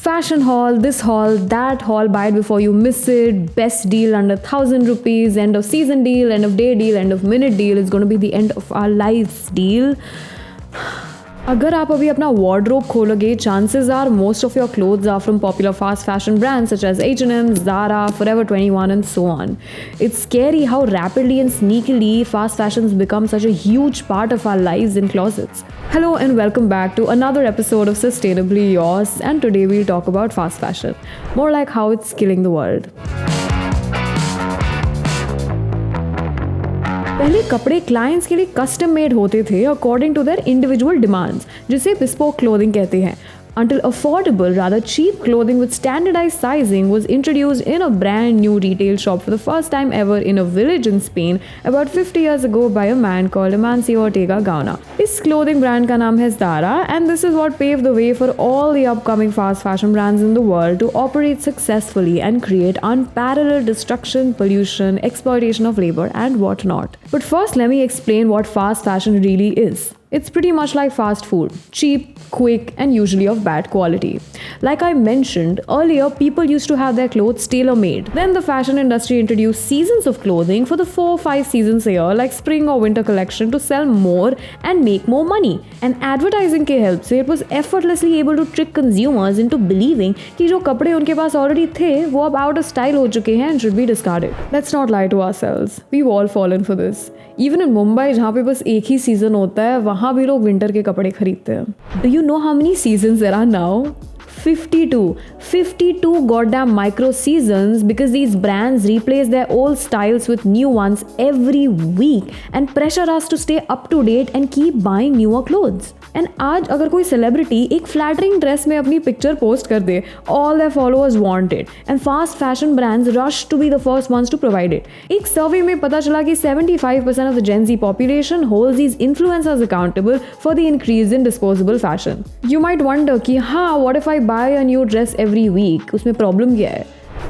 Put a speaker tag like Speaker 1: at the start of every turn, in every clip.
Speaker 1: Fashion haul, this haul, that haul, buy it before you miss it, best deal under 1,000 rupees, end of season deal, end of day deal, end of minute deal. It's going to be the end of our lives deal. अगर आप अभी अपना wardrobe खोलोगे, chances are most of your clothes are from popular fast fashion brands such as H&M, Zara, Forever 21 and so on. It's scary how rapidly and sneakily fast fashion has become such a huge part of our lives in closets. Hello and welcome back to another episode of Sustainably Yours, and today we'll talk about fast fashion. More like how it's killing the world. पहले कपड़े clients के लिए custom made होते थे according to their individual demands, जिसे bespoke clothing कहते हैं. Until affordable, rather cheap clothing with standardized sizing was introduced in a brand new retail shop for the first time ever in a village in Spain about 50 years ago by a man called Amancio Ortega Gauna. इस clothing brand का नाम है Zara, and this is what paved the way for all the upcoming fast fashion brands in the world to operate successfully and create unparalleled destruction, pollution, exploitation of labor and whatnot. But first, let me explain what fast fashion really is. It's pretty much like fast food, cheap, quick, and usually of bad quality. Like I mentioned earlier, people used to have their clothes tailor-made. Then the fashion industry introduced seasons of clothing for the 4-5 seasons a year, like spring or winter collection, to sell more and make more money. And advertising के help से it was effortlessly able to trick consumers into believing कि जो कपड़े उनके पास already थे, वो अब out of style हो चुके हैं and should be discarded. Let's not lie to ourselves. We've all fallen for this. Even in Mumbai, जहाँ पे बस एक ही सीजन होता है, वहाँ भी लोग विंटर के कपड़े खरीदते हैं. Do you know how many seasons there are now? 52 goddamn micro seasons, because these brands replace their old styles with new ones every week and pressure us to stay up to date and keep buying newer clothes. And आज अगर कोई celebrity एक flattering dress में अपनी picture post कर दे, all their followers want it, and fast fashion brands rush to be the first ones to provide it. एक survey में पता चला कि 75% of the Gen Z population holds these influencers accountable for the increase in disposable fashion. You might wonder कि हाँ, what if I buy a new dress every week? उसमें problem क्या है?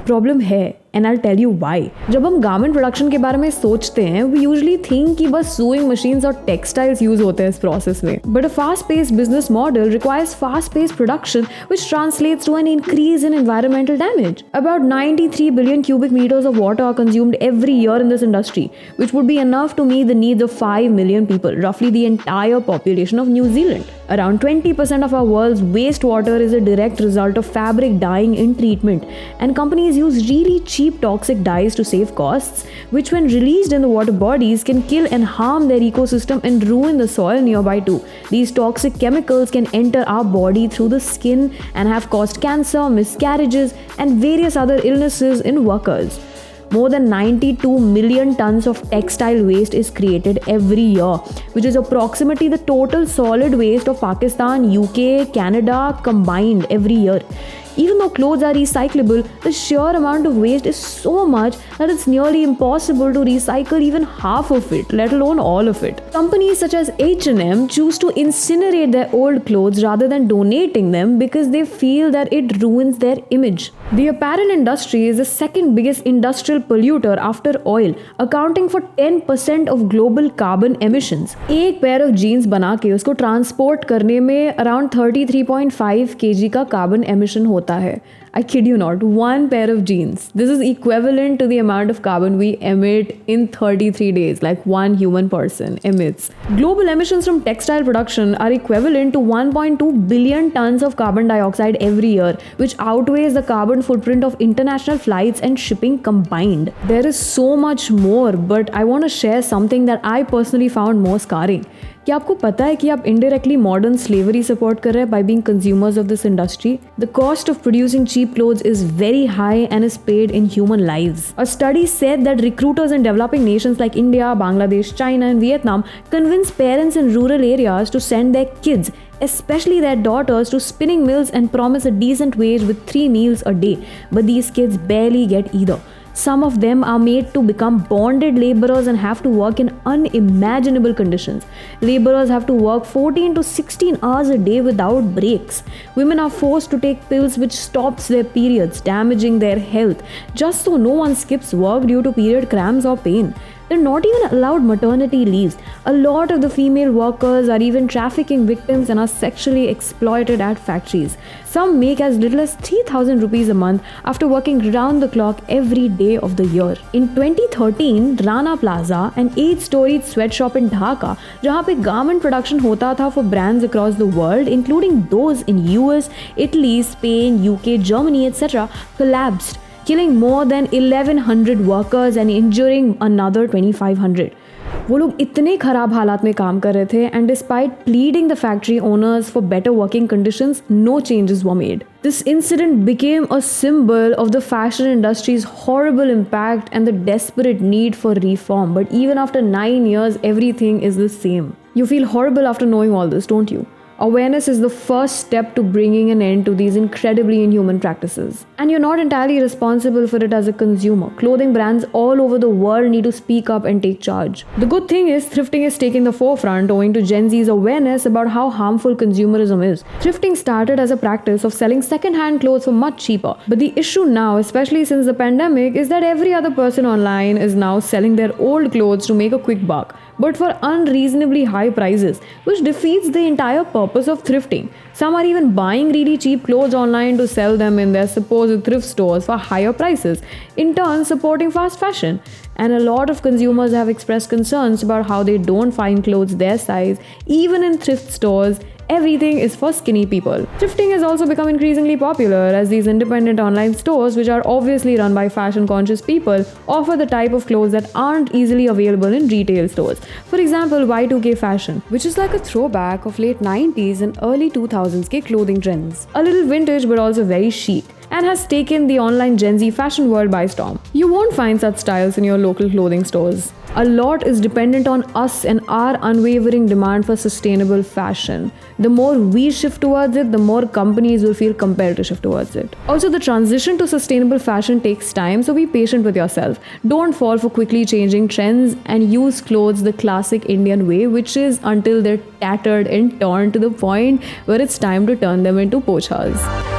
Speaker 1: प्रॉब्लम है, and I'll tell you why. जब हम garment production के बारे में सोचते हैं, we usually think कि बस sewing machines और textiles यूज होते हैं इस प्रोसेस में. But a fast-paced business model requires fast-paced production, which translates to an increase in environmental damage. About 93 billion cubic meters of water are consumed every year in this industry, which would be enough to meet the needs of 5 million people, roughly the entire population of New Zealand. Around 20% of our world's wastewater is a direct result of fabric dyeing in treatment, and companies use really cheap toxic dyes to save costs, which when released in the water bodies can kill and harm their ecosystem and ruin the soil nearby too. These toxic chemicals can enter our body through the skin and have caused cancer, miscarriages, and various other illnesses in workers. More than 92 million tons of textile waste is created every year, which is approximately the total solid waste of Pakistan, UK, Canada combined every year. Even though clothes are recyclable, the sheer amount of waste is so much that it's nearly impossible to recycle even half of it, let alone all of it. Companies such as H&M choose to incinerate their old clothes rather than donating them because they feel that it ruins their image. The apparel industry is the second biggest industrial polluter after oil, accounting for 10% of global carbon emissions. एक pair of jeans बना के उसको transport करने में around 33.5 kg का carbon emission होता है. I kid you not, one pair of jeans. This is equivalent to the amount of carbon we emit in 33 days, like one human person emits. Global emissions from textile production are equivalent to 1.2 billion tons of carbon dioxide every year, which outweighs the carbon footprint of international flights and shipping combined. There is so much more, but I want to share something that I personally found more scarring. क्या आपको पता है कि आप indirectly modern slavery support कर रहे हैं by being consumers of this industry? The cost of producing cheap clothes is very high and is paid in human lives. A study said that recruiters in developing nations like India, Bangladesh, China and Vietnam convince parents in rural areas to send their kids, especially their daughters, to spinning mills and promise a decent wage with 3 meals a day. But these kids barely get either. Some of them are made to become bonded laborers and have to work in unimaginable conditions. Laborers have to work 14 to 16 hours a day without breaks. Women are forced to take pills which stops their periods, damaging their health, just so no one skips work due to period cramps or pain. They're not even allowed maternity leaves. A lot of the female workers are even trafficking victims and are sexually exploited at factories. Some make as little as 3,000 rupees a month after working round the clock every day of the year. In 2013, Rana Plaza, an 8-storied sweatshop in Dhaka, जहाँ पे garment production होता था for brands across the world, including those in US, Italy, Spain, UK, Germany, etc., collapsed, killing more than 1,100 workers and injuring another 2,500. वो लोग इतने खराब हालात में काम कर रहे थे and despite pleading the factory owners for better working conditions, no changes were made. This incident became a symbol of the fashion industry's horrible impact and the desperate need for reform. But even after 9 years, everything is the same. You feel horrible after knowing all this, don't you? Awareness is the first step to bringing an end to these incredibly inhuman practices. And you're not entirely responsible for it as a consumer. Clothing brands all over the world need to speak up and take charge. The good thing is thrifting is taking the forefront owing to Gen Z's awareness about how harmful consumerism is. Thrifting started as a practice of selling second-hand clothes for much cheaper. But the issue now, especially since the pandemic, is that every other person online is now selling their old clothes to make a quick buck, but for unreasonably high prices, which defeats the entire purpose of thrifting. Some are even buying really cheap clothes online to sell them in their supposed thrift stores for higher prices, in turn supporting fast fashion. And a lot of consumers have expressed concerns about how they don't find clothes their size, even in thrift stores. Everything is for skinny people. Thrifting has also become increasingly popular as these independent online stores, which are obviously run by fashion-conscious people, offer the type of clothes that aren't easily available in retail stores. For example, Y2K fashion, which is like a throwback of late 90s and early 2000s ke clothing trends. A little vintage but also very chic, and has taken the online Gen Z fashion world by storm. You won't find such styles in your local clothing stores. A lot is dependent on us and our unwavering demand for sustainable fashion. The more we shift towards it, the more companies will feel compelled to shift towards it. Also, the transition to sustainable fashion takes time, so be patient with yourself. Don't fall for quickly changing trends and use clothes the classic Indian way, which is until they're tattered and torn to the point where it's time to turn them into pochas.